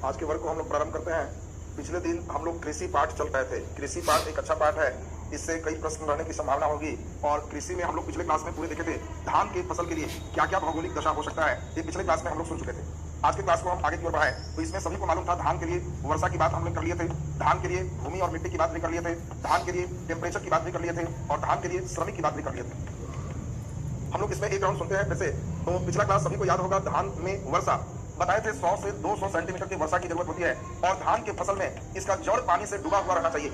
आज के वर्ग को हम लोग प्रारंभ करते हैं। पिछले दिन हम लोग कृषि पाठ चल रहे थे। कृषि पाठ एक अच्छा पाठ है, इससे कई प्रश्न रहने की संभावना होगी। और कृषि में हम लोग पिछले क्लास में पूरे देखे थे धान के फसल के लिए क्या क्या भौगोलिक दशा हो सकता है, ये पिछले क्लास में हम लोग सुन चुके थे। आज के क्लास को हम आगे की ओर बढ़ाए तो इसमें सभी को मालूम था धान के लिए वर्षा की बात हम लोग कर लिए थे, धान के लिए भूमि और मिट्टी की बात भी कर लिए थे, धान के लिए टेम्परेचर की बात भी कर लिए थे और धान के लिए श्रमिक की बात भी कर लिए थे। हम लोग इसमें एक राउंड सुनते हैं फिर से। तो पिछला क्लास सभी को याद होगा, धान में वर्षा बताए थे 100 से 200 सेंटीमीटर की वर्षा की जरूरत होती है और धान के फसल में इसका जड़ पानी से डूबा हुआ रहना चाहिए।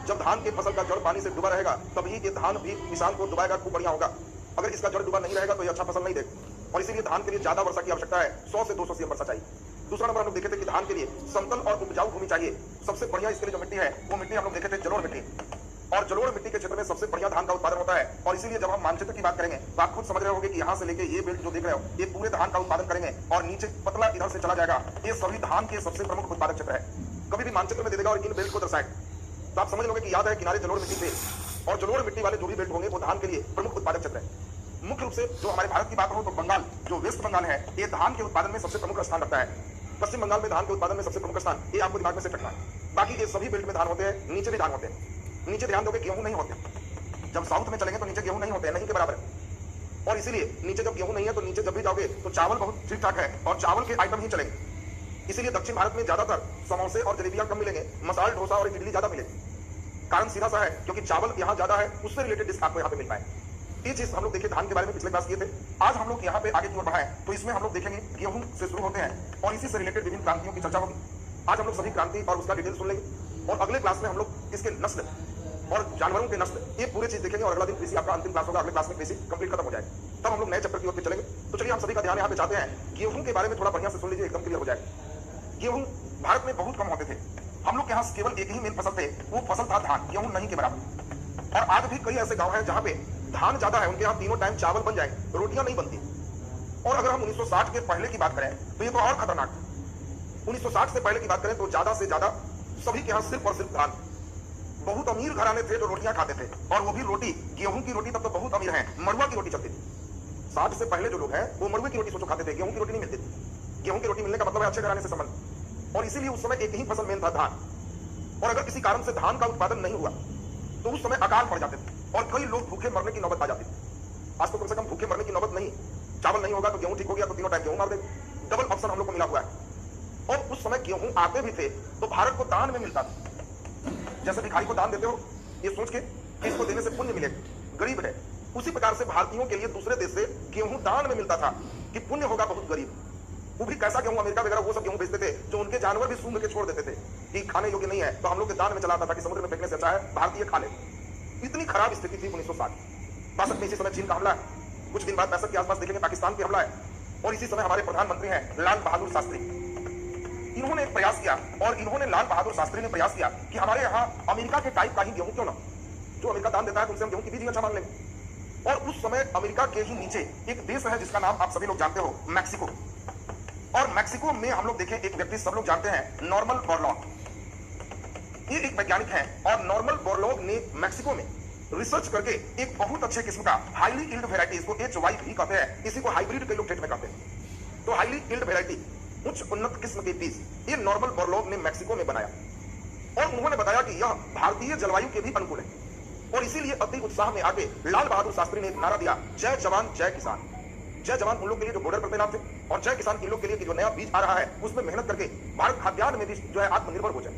जब धान के फसल का जड़ पानी से डूबा रहेगा तभी ये धान भी किसान को डुबाएगा, खूब बढ़िया होगा। अगर इसका जड़ डूबा नहीं रहेगा तो ये अच्छा फसल नहीं देगा और इसीलिए धान के लिए ज्यादा वर्षा की आवश्यकता है। 100 से 200 सीएम वर्षा चाहिए। दूसरा नंबर हम लोग देखे थे कि धान के लिए समतल और उपजाऊ भूमि चाहिए। सबसे बढ़िया इसके लिए जो मिट्टी है वो मिट्टी हम लोग देखे थे जलोढ़ मिट्टी, और जलोढ़ मिट्टी के क्षेत्र में सबसे बढ़िया धान का उत्पादन होता है। और इसीलिए जब हम मानचित्र की बात करेंगे तो आप खुद समझ रहे होंगे कि यहाँ से लेके ये बेल्ट जो देख रहे हो ये पूरे धान का उत्पादन करेंगे और नीचे पतला इधर से चला जाएगा। ये सभी धान के सबसे प्रमुख उत्पादक क्षेत्र है। कभी भी मानचित्र में दे देगा और इन बेल्ट को दर्शाए तो आप समझ लोगे कि याद है किनारे जलोढ़ मिट्टी थे और जलोढ़ मिट्टी वाले जो भी बेल्ट होंगे वो धान के लिए प्रमुख उत्पादक क्षेत्र है। मुख्य रूप से जो हमारे भारत की बात हो तो बंगाल, जो वेस्ट बंगाल है, ये धान के उत्पादन में सबसे प्रमुख स्थान रखता है। पश्चिम बंगाल में धान के उत्पादन में सबसे प्रमुख स्थान, ये आपको दिमाग में सेट रखना है। बाकी ये सभी बेल्ट में धान होते हैं, नीचे भी धान होते हैं। नीचे ध्यान दोगे गेहूं नहीं होते। जब साउथ में चलेंगे तो नीचे गेहूं नहीं होते हैं, नहीं के बराबर है। और इसीलिए नीचे जब गेहूं नहीं है तो नीचे जब भी जाओगे तो चावल बहुत ठीक ठाक है और चावल के आइटम ही चलेंगे। इसीलिए दक्षिण भारत में ज्यादातर समोसे और जलेबियां कम मिलेंगे, मसाल डोसा और इडली ज्यादा मिलेगी। कारण सीधा सा है क्योंकि चावल यहाँ ज्यादा है, उससे रिलेटेड डिश आपको यहाँ पे मिल पाए। ये चीज हम लोग देखे धान के बारे में पिछले क्लास किए थे। आज हम लोग यहाँ पे आगे की ओर बढ़ाएं तो इसमें हम लोग देखेंगे गेहूं से शुरू होते हैं और इसी से रिलेटेड विभिन्न क्रांतियों की चर्चा होगी। आज हम लोग सभी क्रांति और उसका डिटेल सुन लेंगे और अगले क्लास में हम लोग इसके नस्ल और जानवरों के नस्ल, ये पूरी चीज देखेंगे और अगला दिन कृषि आपका अंतिम क्लास होगा। अगले क्लास में कृषि कंप्लीट खत्म हो जाएगा, तब हम लोग नए चैप्टर की ओर चलेंगे। तो चलिए हम सभी का ध्यान यहाँ पे चाहते हैं गेहूं के बारे में थोड़ा बढ़िया से सुन लीजिए, एकदम क्लियर हो जाएगा। गेहूं भारत में बहुत कम होते थे। हम लोग के यहाँ केवल एक ही मेन फसल थे, वो फसल था धान, गेहूं नहीं के बराबर। और आज भी कई ऐसे गाँव हैं जहाँ पे धान ज्यादा है, उनके यहाँ तीनों टाइम चावल बन जाए, रोटियां नहीं बनती। और अगर हम 1960 के पहले की बात करें तो ये तो और खतरनाक है। 1960 से पहले की बात करें तो ज्यादा से ज्यादा सभी के यहाँ सिर्फ और सिर्फ धान। बहुत अमीर घराने थे जो रोटियां खाते थे और वो भी रोटी गेहूं की रोटी, तब तो बहुत अमीर है, मड़ुआ की रोटी चलती थी। 60 से पहले जो लोग हैं वो मड़ुए की रोटी सोचो खाते थे, गेहूं की रोटी नहीं मिलती थी। गेहूं की रोटी मिलने का मतलब है अच्छे घराने से संबंध। और इसीलिए उस समय एक ही फसल मेन था, धान। और अगर किसी कारण से धान का उत्पादन नहीं हुआ तो उस समय अकाल पड़ जाते थे और कई लोग भूखे मरने की नौबत आ जाती थी। आज तो कम से कम भूखे मरने की नौबत नहीं, चावल नहीं होगा तो गेहूं ठीक हो गया तो तीनों टाइम गेहूं मार देंगे। डबल ऑप्शन हम लोग को मिला हुआ है। और उस समय गेहूं आते भी थे तो भारत को दान में मिलता था। जैसे भिखारी को दान देते हो ये सोच के कि इसको देने से पुण्य मिलेगा, गरीब है, उसी प्रकार से भारतीयों के लिए दूसरे देश से गेहूं दान में मिलता था कि पुण्य होगा बहुत गरीब। वो भी कैसा गेहूं, अमेरिका वगैरह वो सब गेहूं बेचते थे जो उनके जानवर भी सूंघ के छोड़ देते थे कि खाने योग्य नहीं है, तो हम लोग के दान में चला आता था कि समुद्र में फेंकने से अच्छा है भारतीय खा ले। इतनी खराब स्थिति थी 1960 में। इसी समय चीन का हमला है, कुछ दिन बाद 65 के आसपास देखेंगे पाकिस्तान का हमला है। और इसी समय हमारे प्रधानमंत्री हैं लाल बहादुर शास्त्री। इन्होंने एक प्रयास किया और इन्होंने लाल बहादुर शास्त्री ने प्रयास किया कि हमारे यहाँ अमेरिका के टाइप का ही गेहूं क्यों ना, जो अमेरिका दान देता है तो उनसे हम गेहूं की बीज अच्छा मान लेंगे। और उस समय अमेरिका के ही नीचे एक देश है जिसका नाम आप सभी लोग जानते हो, मैक्सिको। और मैक्सिको में हम लोग देखें एक व्यक्ति सब लोग जानते हैं, नॉर्मन बोरलॉग। ये एक वैज्ञानिक है और नॉर्मन बोरलॉग ने मैक्सिको में रिसर्च करके एक बहुत अच्छे किस्म का हाईली इल्ड वेराइटी, इसको HY भी कहते हैं, इसी को हाइब्रिड के लोग ट्रेड में कहते हैं। तो हाईली इल्ड वेराइटी, उच्च उन्नत किस्म के बीज, ये नॉर्मन बोरलॉग ने मैक्सिको में बनाया और उन्होंने बताया कि यह भारतीय जलवायु के भी अनुकूल है। और इसीलिए अति उत्साह में आके लाल बहादुर शास्त्री ने एक नारा दिया, जय जवान जय किसान। जय जवान उन लोग के लिए जो बॉर्डर पर तैनात थे और जय किसान इन लोग के लिए कि जो नया बीज आ रहा है उसमें मेहनत करके भारत खाद्यान्न में भी जो है आत्मनिर्भर हो जाए,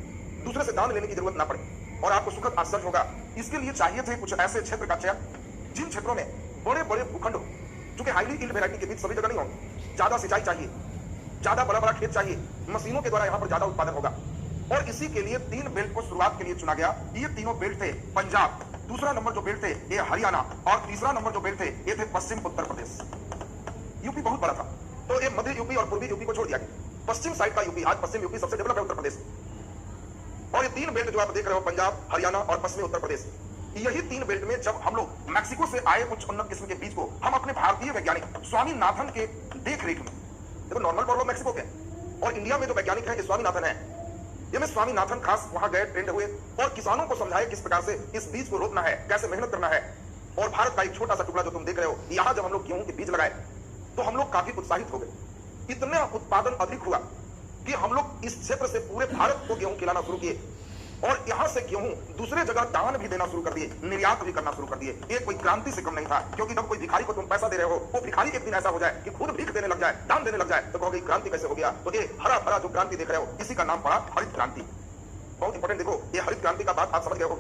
दूसरे से दान लेने की जरूरत ना पड़े। और आपको सुखद आश्चर्य होगा, इसके लिए चाहिए थे कुछ ऐसे क्षेत्र का चयन जिन क्षेत्रों में बड़े बड़े भूखंड हो, चूंकि हाईली इल्ड वेराइटी के बीज सभी जगह नहीं होंगे, ज्यादा सिंचाई चाहिए, ज्यादा बड़ा बड़ा खेत चाहिए, मशीनों के द्वारा यहाँ पर ज्यादा उत्पादन होगा। और इसी के लिए 3 बेल्ट को शुरुआत के लिए चुना गया। ये तीनों बेल्ट थे पंजाब, दूसरा नंबर जो बेल्ट थे ये हरियाणा और तीसरा नंबर जो बेल्ट थे ये थे पश्चिम उत्तर प्रदेश। यूपी बहुत बड़ा था तो ये मध्य यूपी और पूर्वी यूपी को छोड़ दिया गया। पश्चिम साइड का यूपी, आज पश्चिम यूपी सबसे डेवलप है उत्तर प्रदेश। और ये 3 बेल्ट जो आप देख रहे हो, पंजाब, हरियाणा और पश्चिमी उत्तर प्रदेश, यही 3 बेल्ट में जब हम लोग मैक्सिको से आए उच्च उन्नत किस्म के बीज को हम अपने भारतीय वैज्ञानिक स्वामीनाथन के देख रेख में, देखो नॉर्मल बोरलॉग मैक्सिको के और इंडिया में जो वैज्ञानिक है स्वामीनाथन है, ये में स्वामीनाथन खास वहां गए, ट्रेंड हुए और किसानों को समझाए किस प्रकार से इस बीज को रोपना है, कैसे मेहनत करना है। और भारत का एक छोटा सा टुकड़ा जो तुम देख रहे हो, यहां जब हम लोग गेहूं के बीज लगाए तो हम लोग काफी उत्साहित हो गए। इतना उत्पादन अधिक हुआ कि हम लोग इस क्षेत्र से पूरे भारत को गेहूं खिलाना शुरू किए और यहां से गेहूं दूसरे जगह दान भी देना शुरू कर दिए, निर्यात भी करना शुरू कर दिए। ये कोई क्रांति से कम नहीं था, क्योंकि जब कोई भिखारी को तुम पैसा दे रहे हो, वो भिखारी एक दिन ऐसा हो जाए कि खुद भीख देने लग जाए, दान देने लग जाए, तो कहोगे क्रांति कैसे हो गया? तो ये हरा भरा जो क्रांति देख रहे हो, इसी का नाम पड़ा हरित क्रांति। बहुत इंपॉर्टेंट, देखो ये हरित क्रांति का बात आप समझ गए हो।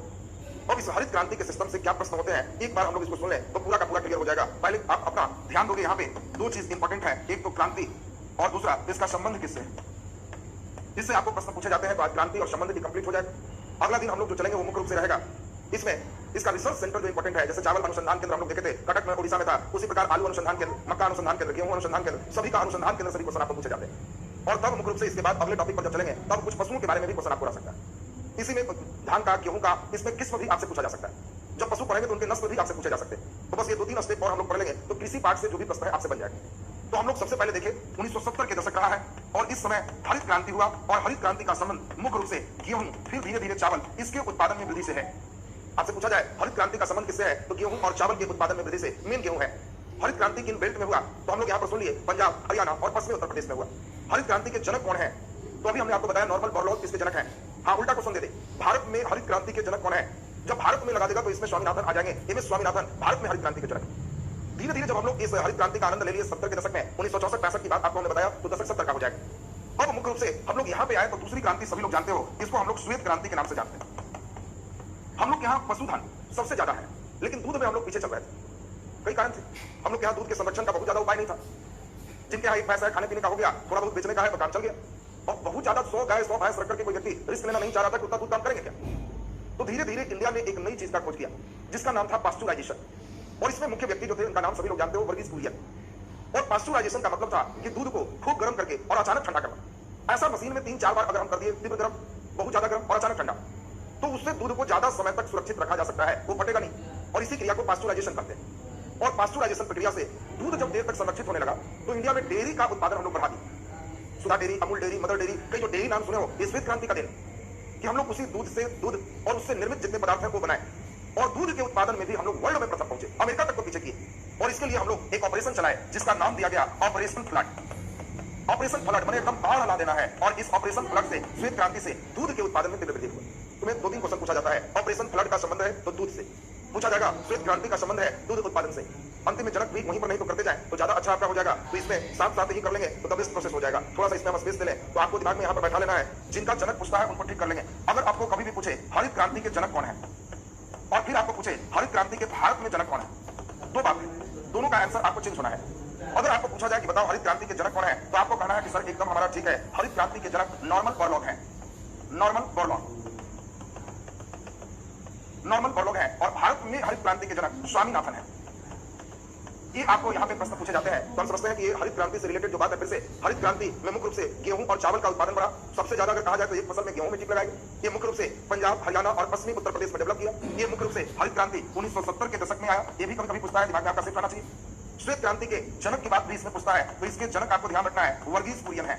अब इस हरित क्रांति के सिस्टम से क्या प्रश्न होते हैं, एक बार हम लोग इसको सुन लें तो पूरा का पूरा क्लियर हो जाएगा। पहले आप अपना ध्यान दोगे, यहाँ पे दो चीज इंपॉर्टेंट है, एक तो क्रांति और दूसरा इसका संबंध किससे है। इससे आपको प्रश्न पूछे जाते हैं तो आज क्रांति और संबंध भी कंप्लीट हो जाएगा। अगला दिन हम लोग जो चलेंगे वो मुख्य रूप से रहेगा इसमें इसका रिसर्च सेंटर जो इंपॉर्टेंट है। जैसे चावल अनुसंधान केंद्र हम लोग देखे थे कटक में, उड़ीसा में था, उसी प्रकार आलू अनुसंधान केंद्र, मक्का अनुसंधान केंद्र, गेहूं अनुसंधान केंद्र, सभी का अनुसंधान केंद्र, सभी क्वेश्चन आपको पूछे जाते हैं। और तब मुख्य रूप से इसके बाद अगले टॉपिक पर जब चलेंगे तब कुछ पशुओं के बारे में भी क्वेश्चन आपको आ सकता है। इसी में धान का, गेहूं का, इसमें किस्म भी आपसे पूछा जा सकता है। जब पशु पढ़ेंगे तो उनके नस्ल भी आपसे पूछे जा सकते हैं। तो बस ये 2-3 स्टेप और हम लोग पढ़ लेंगे तो कृषि पार्ट से जो भी प्रश्न है आपसे बन जाएगा। तो हम लोग सबसे पहले देखें 1970 के दशक रहा है और इस समय हरित क्रांति हुआ और हरित क्रांति का संबंध मुख्य रूप से गेहूं, फिर धीरे धीरे चावल, इसके उत्पादन में वृद्धि से है। आपसे पूछा जाए हरित क्रांति का संबंध किससे है, तो गेहूं और चावल के उत्पादन में वृद्धि से। मेन गेहूं है। हरित क्रांति किन बेल्ट में हुआ, तो हम लोग यहाँ पर सुन लिए पंजाब, हरियाणा और पश्चिमी उत्तर प्रदेश में हुआ। हरित क्रांति के जनक कौन है, तो अभी हमने आपको बताया नॉर्मल बोरलॉग इसके जनक है। हाँ, उल्टा क्वेश्चन दे दे, भारत में हरित क्रांति के जनक कौन है। जब भारत में लगा देगा तो इसमें स्वामीनाथन आ जाएंगे, एम एस स्वामीनाथन भारत में हरित क्रांति के जनक। धीरे धीरे जब हम लोग इस हरित क्रांति का आनंद ले लिए 70 के दशक में, 1964-65 की बात आपको हमने बताया, तो दशक 70 का हो जाएगा। अब मुख्य रूप से हम लोग यहाँ पे आए तो दूसरी क्रांति सभी लोग जानते हो, इसको हम लोग श्वेत क्रांति के नाम से जानते हैं। हम लोग यहाँ पशुधन सबसे ज्यादा है, लेकिन दूध में हम लोग पीछे चल रहे थे। कई कारण थे, हम लोग यहाँ दूध के संरक्षण का बहुत ज्यादा उपाय नहीं था। जिनके यहाँ एक पैसा है खाने पीने का हो गया, थोड़ा बहुत बेचने का है तो काम चल गया। और बहुत ज्यादा 100 गाय 100 भैंस रख करके कोई व्यक्ति रिस्क लेना नहीं चाह रहा था कि उतना दूध काम करेंगे क्या। तो धीरे धीरे इंडिया ने एक नई चीज का खोज किया जिसका नाम था पास्चुराइजेशन। और इसमें मुख्य व्यक्ति जो थे उनका नाम सभी लोग जानते हो, वर्गीज कुरियन। और पास्चुराइजेशन का मतलब था कि दूध को खूब गर्म करके और अचानक ठंडा करना। ऐसा मशीन में 3-4 बार अगर हम कर दिए, तीव्र गर्म, बहुत ज्यादा गर्म और अचानक ठंडा, तो उससे दूध को ज्यादा समय तक सुरक्षित रखा जा सकता है, वो फटेगा नहीं। और इसी क्रिया को पास्चुराइजेशन कहते हैं। और पास्चुराइजेशन प्रक्रिया से दूध जब देर तक संरक्षित होने लगा तो इंडिया में डेयरी का उत्पादन हम लोग बढ़ा दिया। Sudha dairy, Amul dairy, mother dairy, कई जो डेयरी नाम सुने हो, ये श्वेत क्रांति का दिन कि हम लोग उसी दूध से दूध और उससे निर्मित जितने पदार्थ हैं वो बनाए। और दूध के उत्पादन में भी हम लोग वर्ल्ड में प्रथम पहुंचे, अमेरिका तक को पीछे किए। और इसके लिए हम लोग एक ऑपरेशन चलाए जिसका नाम दिया गया ऑपरेशन फ्लड। ऑपरेशन फ्लड मैंने एकदम बाढ़ ला देना है। और इस ऑपरेशन फ्लड से, श्वेत क्रांति से दूध के उत्पादन में तीव्र वृद्धि हुई। तुम्हें 2-3 क्वेश्चन पूछा जाता है, ऑपरेशन फ्लड का संबंध है तो दूध से पूछा जाएगा, श्वेत क्रांति का संबंध है दूध उत्पादन से। अंतिम में जनक भी वहीं पर नहीं तो करते जाए तो ज्यादा अच्छा आपका हो जाएगा। तो इसमें साथ साथ ही कर लेंगे तो द बेस्ट प्रोसेस हो जाएगा। थोड़ा सा इसमें हम स्पेस दे लें तो आपको दिमाग में यहाँ पर बैठा लेना है। जिनका जनक पूछता है उनको ठीक कर लेंगे। अगर आपको कभी भी पूछे हरित क्रांति के जनक कौन है और फिर आपको पूछे हरित क्रांति के भारत में जनक कौन है, दो बात है, दोनों का आंसर आपको चेंज होना है। अगर आपको पूछा जाए कि बताओ हरित क्रांति के जनक कौन है, तो आपको कहना है कि सर एकदम हमारा ठीक है, हरित क्रांति के जनक नॉर्मन बोरलॉग है। नॉर्मन बोरलॉग, नॉर्मन बोरलॉग है। और भारत में हरित क्रांति के जनक स्वामीनाथन है। ये आपको यहाँ पे प्रश्न पूछे जाते हैं तो हम समझते हैं कि ये हरित क्रांति से रिलेटेड जो बात है। फिर से हरित क्रांति में मुख्य रूप से गेहूं और चावल का उत्पादन बढ़ा। सबसे ज्यादा अगर कहा जाए तो एक फसल में गेहूं में टिक लगाई। ये मुख्य रूप से पंजाब, हरियाणा और पश्चिमी उत्तर प्रदेश में डेवलप किया। ये मुख्य रूप से हरित क्रांति 1970 के दशक में आया। ये भी कभी कभी पूछता है, दिमाग में आपका सेट रहना चाहिए। श्वेत क्रांति के जनक की बात भी इसमें पूछता है, तो इसके जनक आपको ध्यान रखना है, वर्गीज कुरियन है।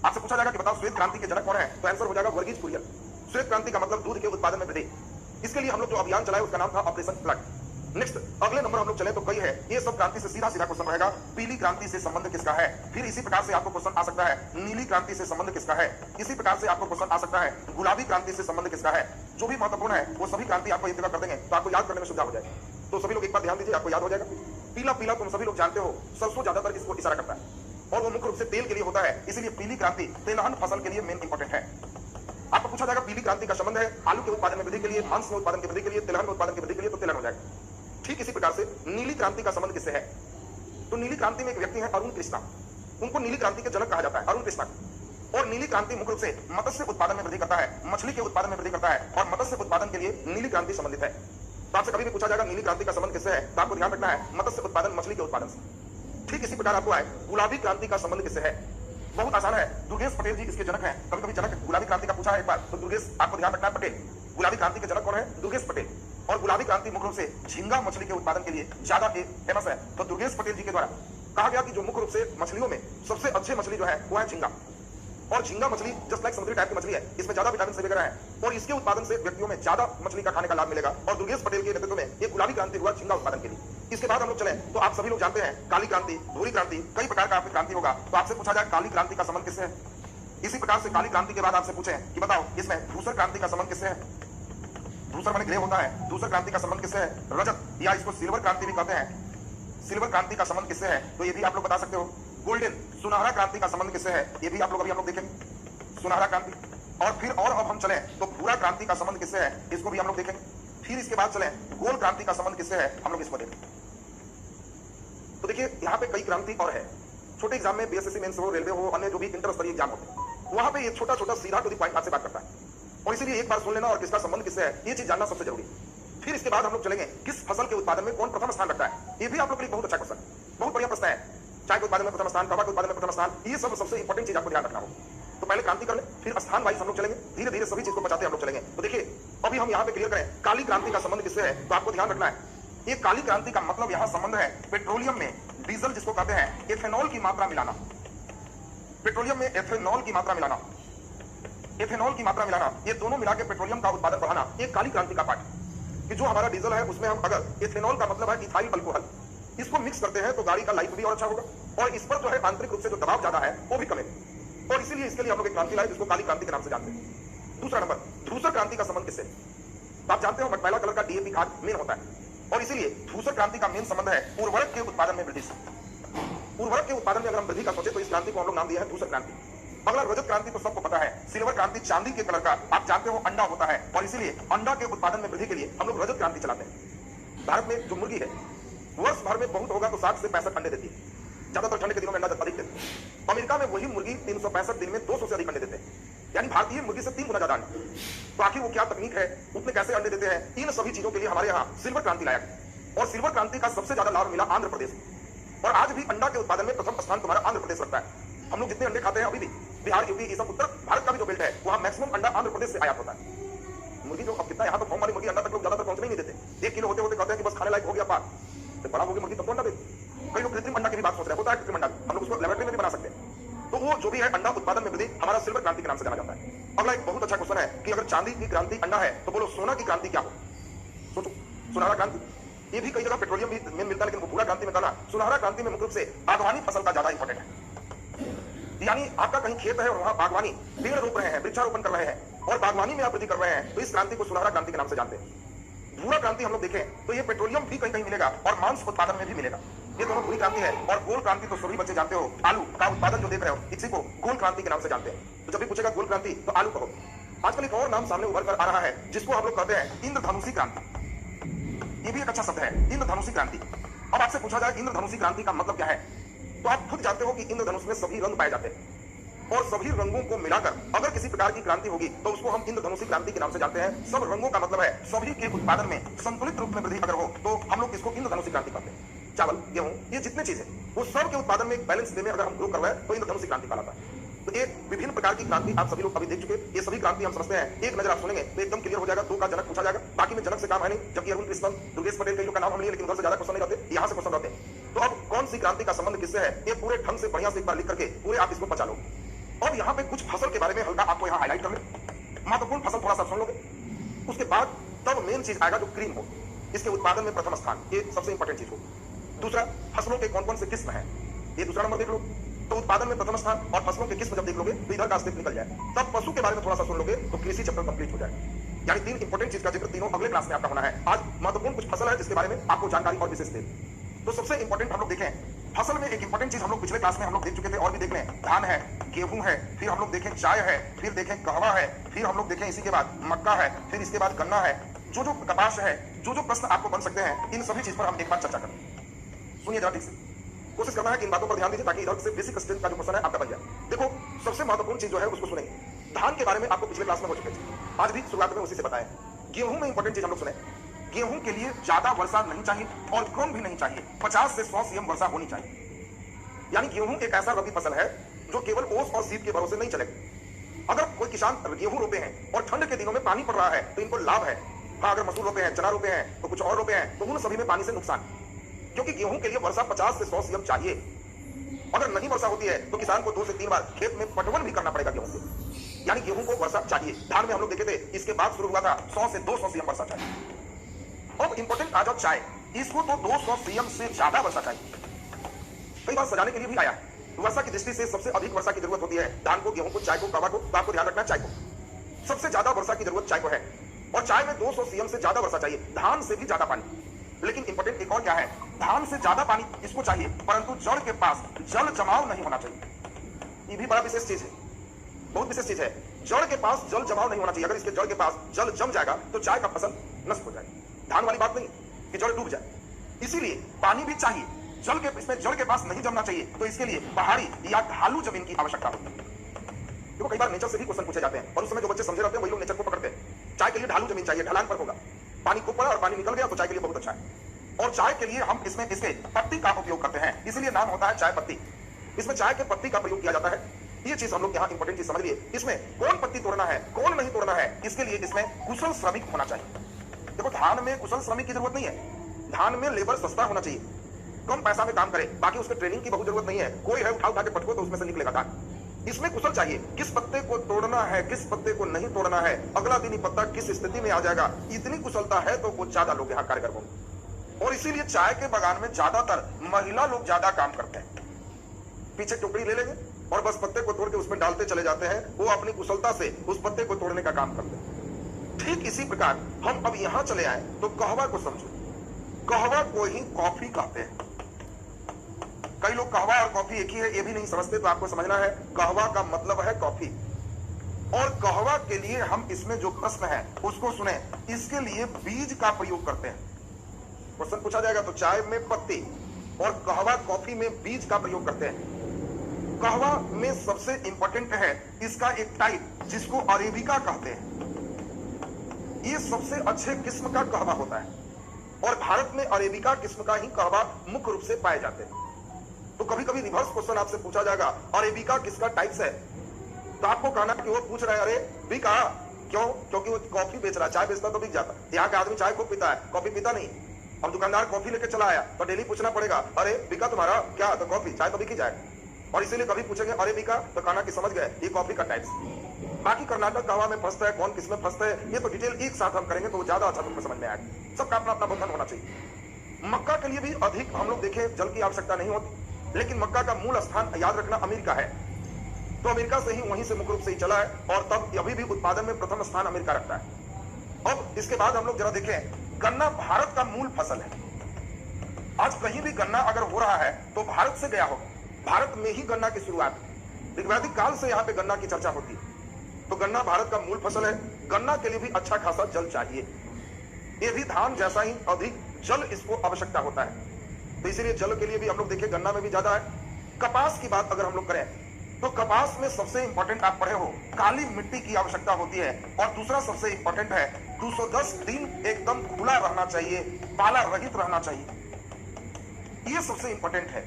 आपसे पूछा जाएगा कि बताओ श्वेत क्रांति के जनक कौन है, तो आंसर हो जाएगा वर्गीज कुरियन। श्वेत क्रांति का मतलब दूध के उत्पादन में वृद्धि। इसके लिए हम लोग जो अभियान चलाए उसका नाम था ऑपरेशन फ्लड। नेक्स्ट अगले नंबर हम लोग चले तो कई है। ये सब क्रांति से सीधा सीधा क्वेश्चन रहेगा, पीली क्रांति से संबंध किसका है। फिर इसी प्रकार से आपको क्वेश्चन आ सकता है, नीली क्रांति से संबंध किसका है। इसी प्रकार से आपको क्वेश्चन आ सकता है, गुलाबी क्रांति से संबंध किसका है। जो भी महत्वपूर्ण है वो सभी क्रांति आपको एक जगह कर देंगे तो आपको याद करने में सुविधा हो जाएगी। तो सभी लोग एक बार ध्यान दीजिए, आपको याद हो जाएगा। पीला पीला तुम सभी लोग जानते हो, सरसों ज्यादातर इसको इशारा करता है और वो मुख्य रूप से तेल के लिए होता है। इसीलिए पीली क्रांति तेलहन फसल के लिए मेन इंपॉर्टेंट है। आपको पूछा जाएगा पीली क्रांति का संबंध है आलू के उत्पादन में वृद्धि के लिए, मांस में उत्पादन की वृद्धि के लिए, तिलहन में उत्पादन की वृद्धि के लिए, तो तिलहन हो जाएगा। ठीक इसी प्रकार से नीली क्रांति का संबंध किससे है, तो नीली क्रांति में एक व्यक्ति है अरुण कृष्णा, उनको नीली क्रांति के जनक कहा जाता है, अरुण कृष्णा। और नीली क्रांति मुख्य रूप से मत्स्य उत्पादन में वृद्धि करता है, मछली के उत्पादन में वृद्धि करता है और मत्स्य उत्पादन के लिए नीली क्रांति संबंधित है। तो आपसे कभी भी पूछा जाएगा नीली क्रांति का संबंध किससे है, तो आपको ध्यान रखना है मत्स्य उत्पादन, मछली के उत्पादन से। ठीक इसी प्रकार आपको आए गुलाबी क्रांति का संबंध किससे है, बहुत आसान है, दुर्गेश पटेल जी इसके जनक हैं। कभी कभी जनक गुलाबी क्रांति का पूछा है एक बार, तो दुर्गेश आपको ध्यान रखना है पटेल। गुलाबी क्रांति के जनक कौन है, दुर्गेश पटेल। और गुलाबी क्रांति मुख्य रूप से झींगा मछली के उत्पादन के लिए ज्यादा फेमस है। तो दुर्गेश पटेल जी के द्वारा कहा गया कि जो मुख्य रूप से मछलियों में सबसे अच्छी मछली जो है वो है झींगा। और झींगा मछली जस्ट लाइक समुद्री टाइप की मछली है, इसमें ज्यादा विटामिन सी वगैरह है और इसके उत्पादन से व्यक्तियों में ज्यादा मछली का खाने का लाभ मिलेगा। और दुर्गेश पटेल के नेतृत्व में ये गुलाबी क्रांति हुआ झींगा उत्पादन के लिए। इसके बाद हम लोग चले तो आप सभी लोग जानते हैं काली क्रांति, भूरी क्रांति, कई प्रकार का आपकी क्रांति होगा। तो आपसे पूछा जाए काली क्रांति का संबंध किससे है, इसी प्रकार से काली क्रांति के बाद आपसे पूछें कि बताओ इसमें धूसर क्रांति का संबंध किससे है? धूसर माने ग्रे होता है, धूसर क्रांति का संबंध किससे है? रजत या इसको सिल्वर क्रांति भी कहते हैं। सिल्वर क्रांति का संबंध किससे है? तो ये भी आप लोग बता सकते हो। गोल्डन सुनहरा क्रांति का संबंध किससे है? ये भी आप लोग देखेंगे, सुनहरा क्रांति। और फिर और अब हम चलें तो भूरा क्रांति का संबंध किससे है? इसको भी हम लोग देखेंगे। फिर इसके बाद चलें गोल क्रांति का संबंध किससे है? हम लोग इसको देखेंगे। तो देखिए यहाँ पे कई क्रांति और है। छोटे एग्जाम में बीएसएससी मेंस हो, रेलवे हो, अन्य जो भी इंटर स्तरीय एग्जाम होते हैं, वहां पे ये छोटा छोटा सीधा टू द पॉइंट आपसे बात करता है, और इसीलिए एक बार सुन लेना और किसका संबंध किससे है ये चीज जानना सबसे जरूरी है। फिर इसके बाद हम लोग चलेंगे किस फसल के उत्पादन में कौन प्रथम स्थान रखता है। ये भी आप लोग के लिए बहुत अच्छा क्वेश्चन, बहुत बढ़िया प्रश्न है। चाय के उत्पादन में प्रथम स्थान, कपड़ा के उत्पादन में प्रथम स्थान, ये सब सबसे इंपॉर्टेंट चीज आपको ध्यान रखना होगा। तो पहले क्रांति कर ले, फिर स्थान वाइज हम लोग चलेंगे, धीरे धीरे सभी चीज को बचाते हम लोग चलेंगे। तो देखिए अभी हम यहाँ पे क्लियर करें काली क्रांति का संबंध किससे है, तो आपको ध्यान रखना है ये काली क्रांति का मतलब यहाँ संबंध है पेट्रोलियम में डीजल जिसको कहते हैं एथेनॉल की मात्रा मिलाना। पेट्रोलियम में एथेनॉल की मात्रा मिलाना, एथेनॉल की मात्रा मिलाना, ये दोनों मिला के पेट्रोलियम का उत्पादन बढ़ाना, ये काली क्रांति का पार्ट है। कि जो हमारा डीजल है उसमें हम अगर एथेनॉल का मतलब है इथाइल अल्कोहल, इसको मिक्स करते हैं तो गाड़ी का लाइफ भी और अच्छा होगा, और इस पर जो है आंतरिक रूप से जो दबाव ज्यादा है वो भी कमेगा, और इसीलिए इसके लिए हम लोग एक क्रांति लाए जिसको काली क्रांति के नाम से जानते हैं। दूसरा नंबर धूसर क्रांति का संबंध किससे? तो आप जानते हो मटमैला कलर का डीएपी खाद मेन होता है, और इसीलिए धूसर क्रांति का मेन संबंध है उर्वरक के उत्पादन में वृद्धि से। उर्वरक के उत्पादन में अगर हम वृद्धि का सोचे तो इस क्रांति को हम लोग नाम दिया है धूसर क्रांति। अगला रजत क्रांति तो सबको पता है, सिल्वर क्रांति चांदी के कलर का आप जानते हो अंडा होता है, और इसीलिए अंडा के उत्पादन में वृद्धि के लिए हम लोग रजत क्रांति चलाते हैं। भारत में जो मुर्गी है वर्ष भर में बहुत होगा तो 60 से 65 अंडे देती है, ज्यादातर ठंड के दिनों में अंडा अधिक देती है। अमेरिका में वही मुर्गी 365 दिन में 200 से अधिक अंडे देते हैं, यानी भारतीय मुर्गी से 3 गुना ज्यादा अंडे। तो आखिर वो क्या तकनीक है, उतने कैसे अंडे देते हैं, इन सभी चीजों के लिए हमारे यहाँ सिल्वर क्रांति लाया गया, और सिल्वर क्रांति का सबसे ज्यादा लाभ मिला आंध्र प्रदेश, और आज भी अंडा के उत्पादन में प्रथम स्थान तुम्हारा आंध्र प्रदेश रखता है। हम लोग जितने अंडे खाते हैं अभी भी बिहार, यूपी, ये सब उत्तर भारत का भी जो बेल्ट है वहां मैक्सिमम अंडा आंध्र प्रदेश से आयात होता है। मुर्गी जो अब कितना यहाँ पर फॉर्म वाली मुर्गी अंडा तक लोग ज्यादातर पहुंचने नहीं देते, 1 किलो होते होते कहते हैं कि बस खाने लायक हो गया पार, तो बड़ा होगी मुर्गी तब तो अंडा दे। कई लोग कृत्रिम अंडा की भी बात सोच रहे हैं, होता है कृत्रिम अंडा, हम लोग उसको लेबोरेटरी में भी बना सकते हैं। तो वो जो भी है अंडा उत्पादन में वृद्धि हमारा सिल्वर क्रांति के नाम से जाना जाता है। अगला एक बहुत अच्छा क्वेश्चन है कि अगर चांदी की क्रांति अंडा है तो बोलो सोना की क्रांति क्या हो? सोचो, सुनहरा क्रांति, ये भी कई जगह पेट्रोलियम भी मिलता है, लेकिन वो भूरा क्रांति में कहना, सुनहरा क्रांति में मुख्य रूप से बागवानी फसल का ज्यादा इंपॉर्टेंट है। यानी आपका कहीं खेत है और वहां बागवानी पेड़ रोप रहे हैं, वृक्षारोपण कर रहे हैं, और बागवानी में आप वृद्धि कर रहे हैं, तो इस क्रांति को सुनहरा क्रांति के नाम से जानते हैं। भूरा क्रांति हम लोग देखें तो ये पेट्रोलियम भी कहीं कहीं मिलेगा और मांस उत्पादन में भी मिलेगा, ये दोनों भूरी क्रांति है। और गोल क्रांति तो सभी बच्चे जानते हो, आलू का उत्पादन जो देख रहे हो इसी को गोल क्रांति के नाम से जानते हैं। तो जब भी पूछेगा गोल क्रांति तो आलू कहो। आजकल एक और नाम सामने उभर कर आ रहा है जिसको हम लोग कहते हैं इंद्रधनुषी क्रांति, ये भी एक अच्छा शब्द है इंद्रधनुषी क्रांति। अब आपसे पूछा जाए इंद्रधनुषी क्रांति का मतलब क्या है, तो आप खुद जानते हो कि इंद्रधनुष में सभी रंग पाए जाते हैं, और सभी रंगों को मिलाकर अगर किसी प्रकार की क्रांति होगी तो उसको हम इंद्रधनुषी क्रांति के नाम से जानते हैं। सब रंगों का मतलब है सभी के उत्पादन में संतुलित रूप में वृद्धि अगर हो तो हम लोग इसको इंद्रधनुषी क्रांति कहते हैं। चावल, गेहूं, ये जितने चीज है वो सब के उत्पादन में एक बैलेंस वे में अगर हम ग्रो कर रहे हैं तो इंद्रधनुषी क्रांति कहलाता है। तो एक विभिन्न प्रकार की क्रांति आप सभी लोग अभी देख चुके, ये सभी क्रांति हम समझते हैं, एक नजर आप सुनेंगे तो एकदम क्लियर हो जाएगा। 2 का जनक पूछा जाएगा, बाकी में जनक से काम है नहीं, जबकि अरुण कृष्णन, दुर्गेश पटेल कई लोग का नाम हम लिए, लेकिन उधर से ज्यादा क्वेश्चन नहीं रहते, यहाँ से क्वेश्चन रहते हैं। तो अब कौन सी क्रांति का संबंध किससे है, ये पूरे ढंग से बढ़िया से एक बार लिख करके पूरे आप इसको बचा लो। अब यहाँ पे कुछ फसल के बारे में हल्का आपको यहाँ हाईलाइट कर ले, महत्वपूर्ण फसल थोड़ा सा सुन लोगे, उसके बाद तब मेन चीज आएगा जो क्रीम हो, इसके उत्पादन में प्रथम स्थान, ये सबसे इंपॉर्टेंट चीज हो। दूसरा, फसलों के कौन कौन से किस्म है, ये दूसरा नंबर देख लो। तो उत्पादन में प्रथम स्थान और फसलों के किस्म जब देख लोगे तो इधर का स्टेप निकल जाए। तब पशु के बारे में थोड़ा सा सुन लोगे तो कृषि चैप्टर कंप्लीट हो जाए। यानी 3 इंपॉर्टेंट चीज का जिक्र तीनों अगले क्लास में आपका होना है। आज महत्वपूर्ण कुछ फसल है जिसके बारे में आपको जानकारी और विशेष दे। तो सबसे इंपॉर्टेंट हम लोग देखें फसल में एक इंपॉर्टेंट चीज हम लोग पिछले क्लास में हम लोग देख चुके थे और भी देख लें, धान है, गेहूं है, फिर हम लोग देखें चाय है, फिर देखें कहवा है, फिर हम लोग देखें इसी के बाद मक्का है, फिर इसके बाद गन्ना है, जो जो कपास है, जो जो प्रश्न आपको बन सकते हैं, इन सभी चीज पर हम एक बार चर्चा करें। सुनिए जरा ठीक से, कोशिश करना है कि इन बातों पर ध्यान दीजिए ताकि इधर से बेसिक स्ट्रेंथ का जो क्वेश्चन है आपका बन जाए। देखो सबसे महत्वपूर्ण चीज जो है उसको सुनेंगे। धान के बारे में आपको पिछले क्लास में हो चुके थे, आज भी शुरुआत में उसी से बताया। गेहूं में इंपॉर्टेंट चीज हम लोग सुने, गेहूं के लिए ज्यादा वर्षा नहीं चाहिए और कम भी नहीं चाहिए, 50 से 100 सीएम वर्षा होनी चाहिए। यानी गेहूं एक ऐसा रबी फसल है जो केवल ओस और शीत के भरोसे नहीं चलेगी। अगर कोई किसान गेहूं रोपे हैं और ठंड के दिनों में पानी पड़ रहा है तो इनको लाभ है। हाँ, अगर मसूर रोपे हैं, चना रोपे हैं, तो कुछ और रोपे हैं, तो उन सभी में पानी से नुकसान, क्योंकि गेहूं के लिए वर्षा 50 से 100 सीएम चाहिए। अगर नहीं वर्षा होती है तो किसान को 2 से 3 बार खेत में पटवन भी करना पड़ेगा गेहूं के। यानी गेहूं को वर्षा चाहिए। धान में हम लोग देखे थे, इसके बाद शुरू हुआ था 100 से 200 सीएम वर्षा चाहिए। अब इंपॉर्टेंट आ जाओ चाय, इसको तो 200 सीएम से ज्यादा वर्षा चाहिए। कई बार सजाने के लिए भी आया, वर्षा की दृष्टि से सबसे अधिक वर्षा की जरूरत होती है धान को, गेहूं को, चाय को, कहवा को। तो आपको ध्यान रखना है चाय को सबसे ज्यादा वर्षा की जरूरत चाय को है, और चाय में 200 सीएम से ज्यादा वर्षा चाहिए, धान से भी ज्यादा पानी। लेकिन इंपॉर्टेंट एक और क्या है, धान से ज्यादा पानी इसको चाहिए, परंतु जड़ के पास जल जमाव नहीं होना चाहिए। ये भी बड़ा विशेष चीज है, बहुत विशेष चीज है। जड़ के पास जल जमाव नहीं होना चाहिए। अगर इसके जड़ के पास जल जम जाएगा तो चाय का फसल नष्ट हो जाएगी। धान वाली बात नहीं कि जड़ डूब जाए, इसीलिए पानी भी चाहिए, जल के इसमें जड़ के पास नहीं जमना चाहिए। तो इसके लिए पहाड़ी या ढालू जमीन की आवश्यकता होती है। देखो कई बार नेचर से भी क्वेश्चन पूछे जाते हैं, और उस समय जो बच्चे समझे रहते हैं वही लोग नेचर को पकड़ते हैं। चाय के लिए ढालू जमीन चाहिए, ढलान पर होगा, पानी को पड़ा और पानी निकल गया तो चाय के लिए बहुत अच्छा है। और चाय के लिए हम इसमें इसके पत्ती का उपयोग करते हैं, इसलिए नाम होता है चाय पत्ती। इसमें चाय के पत्ती का प्रयोग किया जाता है। ये चीज हम लोग यहाँ इंपॉर्टेंट चीज समझ लिए। इसमें कौन पत्ती तोड़ना है, कौन नहीं तोड़ना है, इसके लिए इसमें कुशल श्रमिक होना चाहिए। देखो धान में कुशल श्रमिक की जरूरत नहीं है, धान में लेबर सस्ता होना चाहिए, कम पैसा में काम करे, बाकी उसके ट्रेनिंग की बहुत जरूरत नहीं है। कोई है उठा के पटको तो उसमें से निकलेगा धान। इसमें कुशल चाहिए, किस पत्ते को तोड़ना है, किस पत्ते को नहीं तोड़ना है, अगला दिन ही पत्ता किस स्थिति में आ जाएगा, इतनी कुशलता है तो वो ज्यादा लोग यहाँ कार्यकर होंगे। और इसीलिए चाय के बागान में ज्यादातर महिला लोग ज्यादा काम करते हैं। पीछे टोकरी ले लेंगे और बस पत्ते को तोड़ के उसमें डालते चले जाते हैं, वो अपनी कुशलता से उस पत्ते को तोड़ने का काम करते हैं। ठीक इसी प्रकार हम अब यहां चले आए तो कहवा को समझो। कहवा को ही कॉफी कहते हैं। कई लोग कहवा और कॉफी एक ही है ये भी नहीं समझते, तो आपको समझना है कहवा का मतलब है कॉफी। और कहवा के लिए हम इसमें जो प्रश्न है उसको सुने। इसके लिए बीज का प्रयोग करते हैं। क्वेश्चन पूछा जाएगा तो चाय में पत्ती और कहवा कॉफी में बीज का प्रयोग करते हैं। कहवा में सबसे इंपॉर्टेंट है इसका एक टाइप जिसको अरेबिका कहते हैं। ये सबसे अच्छे किस्म का कहवा होता है, और भारत में अरेबिका किस्म का ही कहवा मुख्य रूप से पाए जाते हैं। तो कभी कभी रिवर्स क्वेश्चन आपसे पूछा जाएगा अरेबिका किसका टाइप्स है, तो आपको कहना कि वो पूछ रहे हैं अरे बिका क्यों, क्योंकि वो कॉफी बेच रहा है, चाय बेचता तो बिक जाता। यहाँ का आदमी चाय खूब पीता है, कॉफी पीता नहीं। अब दुकानदार कॉफी लेके चला आया तो डेली पूछना पड़ेगा अरे बिका तुम्हारा क्या, तो कॉफी, चाय तो बिक ही जाएगा। और इसीलिए कभी पूछेंगे अरे बिका तो कहना कि समझ गए ये कॉफी का टाइप्स। बाकी कर्नाटक कहवा में फंसता है, कौन किसमें फंसता है, ये तो डिटेल एक साथ हम करेंगे तो ज्यादा अच्छा तुमको समझ में आएगा। सबका अपना अपना बंधन होना चाहिए। मक्का के लिए भी अधिक हम लोग देखें जल की आवश्यकता नहीं होती, लेकिन मक्का का मूल स्थान याद रखना अमेरिका है। तो अमेरिका से ही वहीं से मुख्य रूप से ही चला है, और तब अभी भी उत्पादन में प्रथम स्थान अमेरिका रखता है। अब इसके बाद हम लोग जरा देखें, गन्ना भारत का मूल फसल है। आज कहीं भी गन्ना अगर हो रहा है तो भारत से गया होगा, भारत में ही गन्ना की शुरुआत। ऋग्वैदिक काल से यहाँ पे गन्ना की चर्चा होती है। तो गन्ना भारत का मूल फसल है। गन्ना के लिए भी अच्छा खासा जल चाहिए, ये भी धान जैसा ही अधिक जल इसको आवश्यकता होता है। तो इसीलिए जल के लिए भी हम लोग देखें गन्ना में भी ज्यादा है। कपास की बात अगर हम लोग करें तो कपास में सबसे इंपॉर्टेंट आप पढ़े हो काली मिट्टी की आवश्यकता होती है, और दूसरा सबसे इंपॉर्टेंट है 210 दिन एकदम खुला रहना चाहिए, पाला रहित रहना चाहिए। ये सबसे इंपॉर्टेंट है।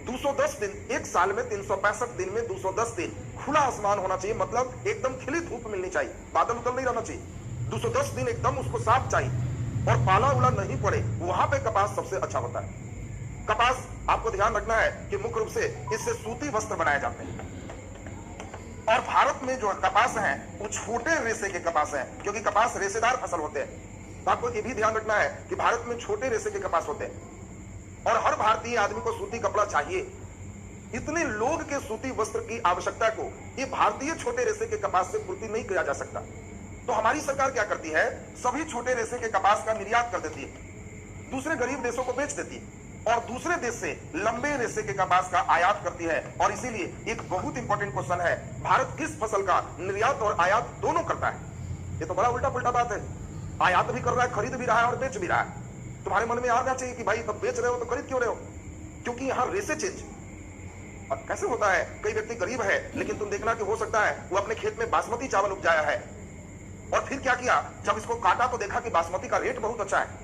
210 दिन, एक साल में 365 दिन में 210 दिन खुला आसमान होना चाहिए, मतलब एकदम खिली धूप मिलनी चाहिए, बादल उदल नहीं रहना चाहिए। 210 दिन एकदम उसको साफ चाहिए, और पाला उला नहीं पड़े, वहां पे कपास सबसे अच्छा होता है। कपास आपको ध्यान रखना है कि मुख्य रूप से इससे सूती वस्त्र बनाए जाते हैं। और भारत में जो कपास है वो छोटे रेशे के कपास है, क्योंकि कपास रेशेदार फसल होते हैं। तो आपको ये भी ध्यान रखना है कि भारत में छोटे रेशे के कपास होते हैं, और हर भारतीय आदमी को सूती कपड़ा चाहिए। इतने लोग के सूती वस्त्र की आवश्यकता को ये भारतीय छोटे रेशे के कपास से पूर्ति नहीं किया जा सकता। तो हमारी सरकार क्या करती है, सभी छोटे रेशे के कपास का निर्यात कर देती है, दूसरे गरीब देशों को बेच देती है, और दूसरे देश से लंबे रेशे के कपास का आयात करती है। और इसीलिए एक बहुत इंपॉर्टेंट क्वेश्चन है, भारत किस फसल का निर्यात और आयात दोनों करता है? ये तो बड़ा उल्टा पुल्टा बात है। आयात भी कर रहा है, खरीद भी रहा है और बेच भी रहा है। तुम्हारे मन में आना चाहिए कि भाई तब बेच रहे हो तो खरीद क्यों रहे हो, क्योंकि यहाँ रेशे चेंज। अब कैसे होता है, कई व्यक्ति गरीब है लेकिन तुम देखना कि हो सकता है वो अपने खेत में बासमती चावल उपजाया है, और फिर क्या किया, जब इसको काटा तो देखा कि बासमती का रेट बहुत अच्छा है,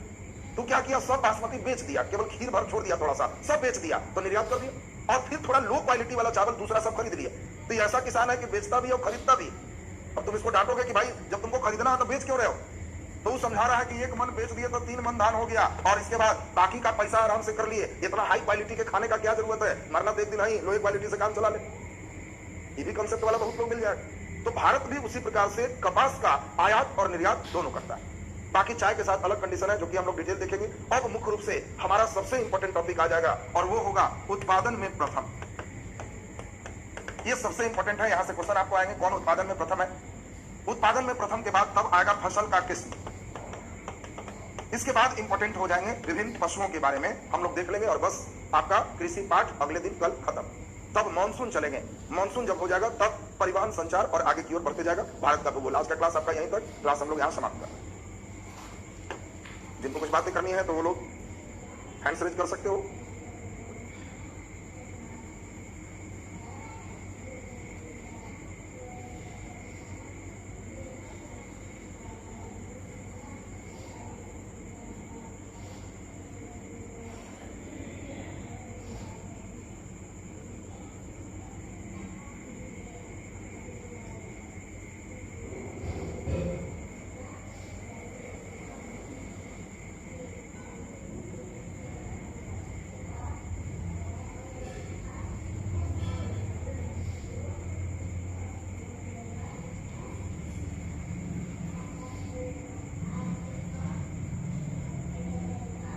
तो क्या किया, सब बासमती बेच दिया, केवल खीर भर छोड़ दिया, थोड़ा सा सब बेच दिया, तो निर्यात कर दिया। और फिर थोड़ा लो क्वालिटी वाला चावल दूसरा सब खरीद लिया। तो ये ऐसा किसान है कि बेचता भी और खरीदता भी। अब तुम इसको डांटोगे कि भाई जब तुमको खरीदना है तो बेच क्यों रहे हो, तो वो समझा रहा है कि 1 मन बेच दिए तो 3 मन धान हो गया, और इसके बाद बाकी का पैसा आराम से कर लिए, इतना हाई क्वालिटी के खाने का क्या जरूरत है, मरना तो एक दिन ही, लो क्वालिटी से काम चला ले। ये भी कंसेप्ट वाला बहुत लोग मिल जाएगा। तो भारत भी उसी प्रकार से कपास का आयात और निर्यात दोनों करता है। बाकी चाय के साथ अलग कंडीशन है जो कि हम लोग डिटेल देखेंगे। अब मुख्य रूप से हमारा सबसे इंपॉर्टेंट टॉपिक आ जाएगा, और वो होगा उत्पादन में प्रथम। ये सबसे इंपॉर्टेंट है। यहां से क्वेश्चन आपको आएंगे, कौन उत्पादन में प्रथम है। उत्पादन में प्रथम के बाद तब आएगा फसल का किस्म। इसके बाद इंपॉर्टेंट हो जाएंगे विभिन्न पशुओं के बारे में हम लोग देख लेंगे, और बस आपका कृषि पाठ अगले दिन कल खत्म। तब मानसून चलेंगे। मानसून जब हो जाएगा तब परिवहन, संचार और आगे की ओर बढ़ते जाएगा भारत का भूगोल। आज का क्लास आपका यहीं तक, क्लास हम लोग यहाँ समाप्त कर। जिनको कुछ बातें करनी है तो वो लोग हैंड्स रेज कर सकते हो।